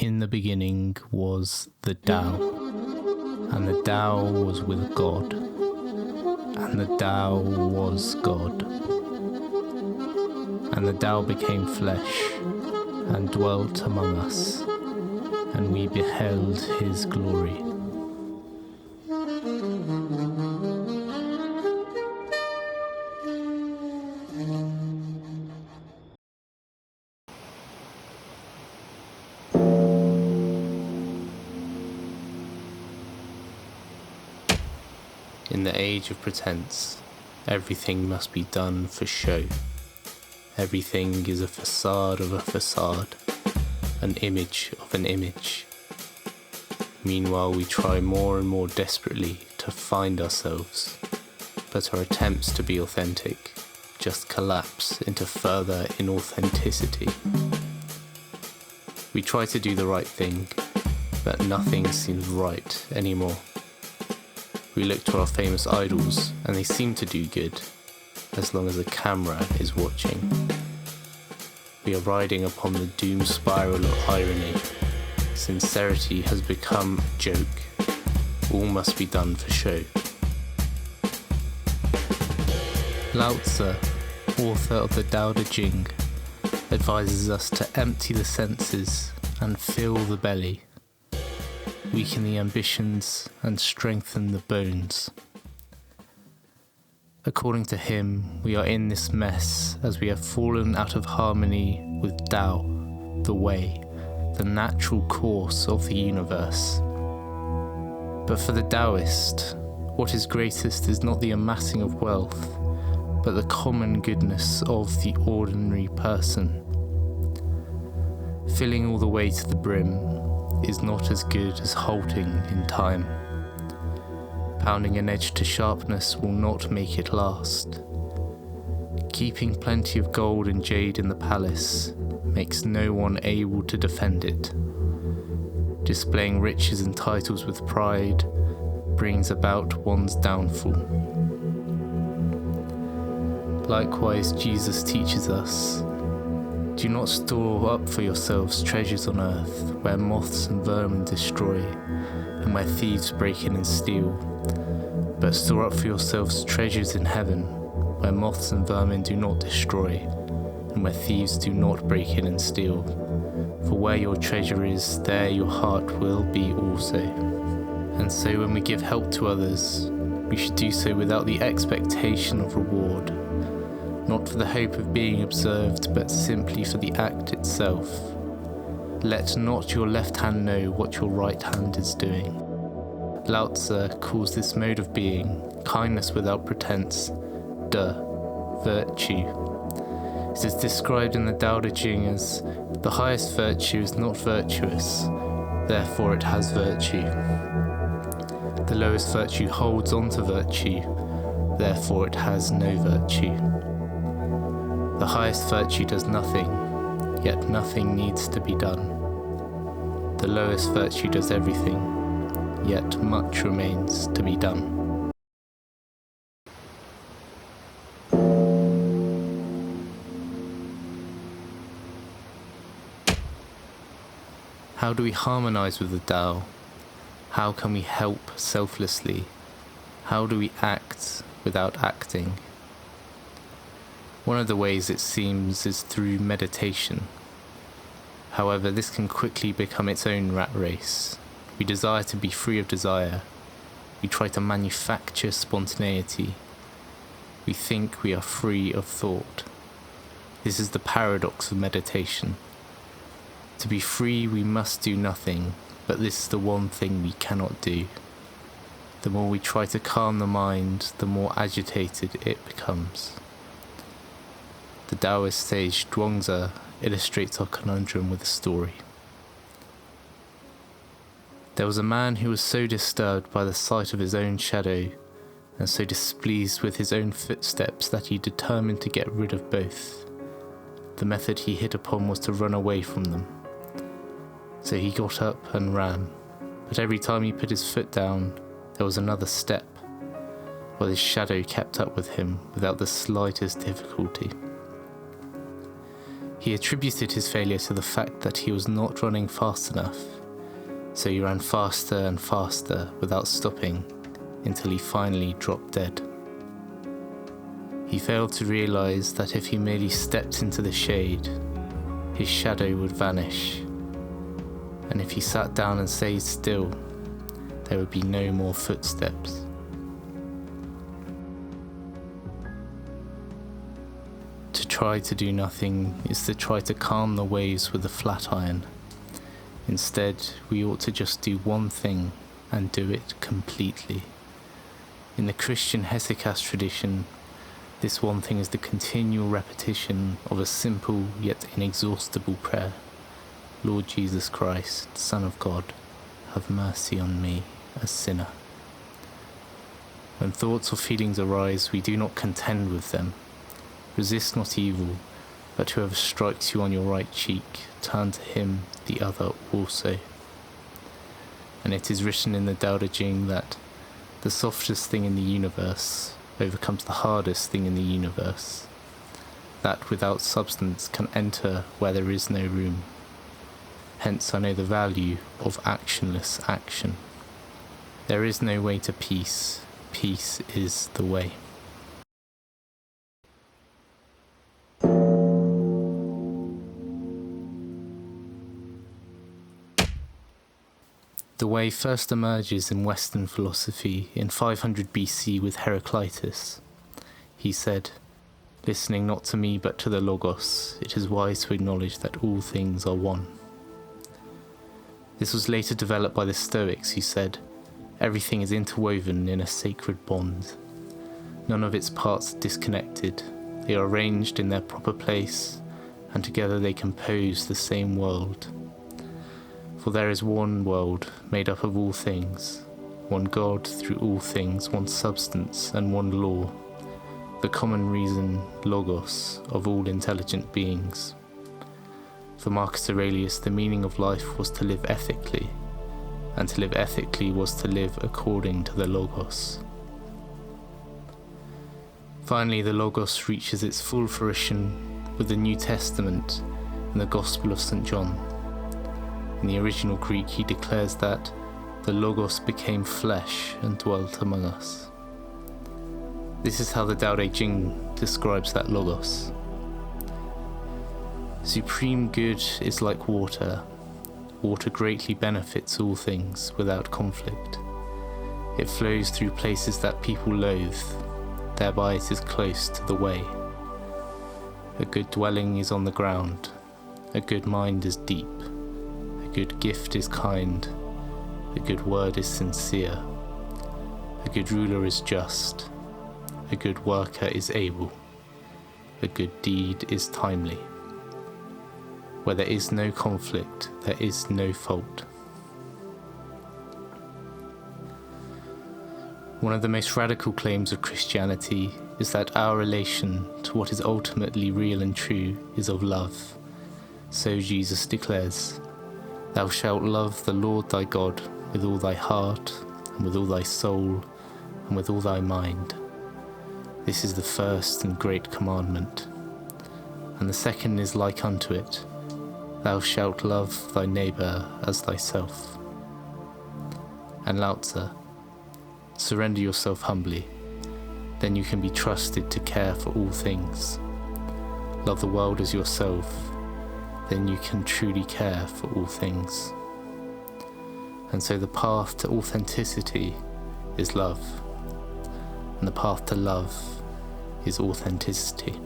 In the beginning was the Tao, and the Tao was with God, and the Tao was God. And the Tao became flesh, and dwelt among us, and we beheld his glory. In the age of pretense, everything must be done for show. Everything is a facade of a facade, an image of an image. Meanwhile, we try more and more desperately to find ourselves, but our attempts to be authentic just collapse into further inauthenticity. We try to do the right thing, but nothing seems right anymore. We look to our famous idols, and they seem to do good, as long as the camera is watching. We are riding upon the doom spiral of irony. Sincerity has become a joke. All must be done for show. Lao Tzu, author of the Tao Te Ching, advises us to empty the senses and fill the belly, weaken the ambitions and strengthen the bones. According to him, we are in this mess as we have fallen out of harmony with Tao, the way, the natural course of the universe. But for the Taoist, what is greatest is not the amassing of wealth, but the common goodness of the ordinary person. Filling all the way to the brim is not as good as halting in time. Pounding an edge to sharpness will not make it last. Keeping plenty of gold and jade in the palace makes no one able to defend it. Displaying riches and titles with pride brings about one's downfall. Likewise, Jesus teaches us, do not store up for yourselves treasures on earth, where moths and vermin destroy, and where thieves break in and steal. But store up for yourselves treasures in heaven, where moths and vermin do not destroy, and where thieves do not break in and steal. For where your treasure is, there your heart will be also. And so when we give help to others, we should do so without the expectation of reward, not for the hope of being observed, but simply for the act itself. Let not your left hand know what your right hand is doing. Lao Tzu calls this mode of being, kindness without pretense, virtue. It is described in the Tao Te Ching as, the highest virtue is not virtuous, therefore it has virtue. The lowest virtue holds on to virtue, therefore it has no virtue. The highest virtue does nothing, yet nothing needs to be done. The lowest virtue does everything, yet much remains to be done. How do we harmonize with the Tao? How can we help selflessly? How do we act without acting? One of the ways, it seems, is through meditation. However, this can quickly become its own rat race. We desire to be free of desire. We try to manufacture spontaneity. We think we are free of thought. This is the paradox of meditation. To be free, we must do nothing, but this is the one thing we cannot do. The more we try to calm the mind, the more agitated it becomes. The Taoist sage Zhuangzi illustrates our conundrum with a story. There was a man who was so disturbed by the sight of his own shadow, and so displeased with his own footsteps that he determined to get rid of both. The method he hit upon was to run away from them. So he got up and ran, but every time he put his foot down, there was another step, while his shadow kept up with him without the slightest difficulty. He attributed his failure to the fact that he was not running fast enough, so he ran faster and faster without stopping until he finally dropped dead. He failed to realize that if he merely stepped into the shade, his shadow would vanish, and if he sat down and stayed still, there would be no more footsteps. To try to do nothing is to try to calm the waves with a flat iron. Instead, we ought to just do one thing and do it completely. In the Christian hesychast tradition, this one thing is the continual repetition of a simple yet inexhaustible prayer. Lord Jesus Christ, Son of God, have mercy on me, a sinner. When thoughts or feelings arise, we do not contend with them. Resist not evil, but whoever strikes you on your right cheek, turn to him the other also. And it is written in the Tao Te Ching that the softest thing in the universe overcomes the hardest thing in the universe. That without substance can enter where there is no room. Hence I know the value of actionless action. There is no way to peace. Peace is the way. The way first emerges in Western philosophy in 500 BC with Heraclitus. He said, "Listening not to me but to the Logos, it is wise to acknowledge that all things are one." This was later developed by the Stoics, who said, "Everything is interwoven in a sacred bond. None of its parts are disconnected. They are arranged in their proper place, and together they compose the same world. For there is one world made up of all things, one God through all things, one substance and one law, the common reason, Logos, of all intelligent beings." For Marcus Aurelius, the meaning of life was to live ethically, and to live ethically was to live according to the Logos. Finally, the Logos reaches its full fruition with the New Testament and the Gospel of St. John. In the original Greek, he declares that the Logos became flesh and dwelt among us. This is how the Tao Te Ching describes that Logos. Supreme good is like water. Water greatly benefits all things without conflict. It flows through places that people loathe, thereby it is close to the way. A good dwelling is on the ground. A good mind is deep. A good gift is kind. A good word is sincere. A good ruler is just. A good worker is able. A good deed is timely. Where there is no conflict, there is no fault. One of the most radical claims of Christianity is that our relation to what is ultimately real and true is of love. So Jesus declares, "Thou shalt love the Lord thy God with all thy heart, and with all thy soul, and with all thy mind. This is the first and great commandment. And the second is like unto it, Thou shalt love thy neighbour as thyself." And Lao Tzu, "Surrender yourself humbly, then you can be trusted to care for all things. Love the world as yourself, then you can truly care for all things." And so the path to authenticity is love, and the path to love is authenticity.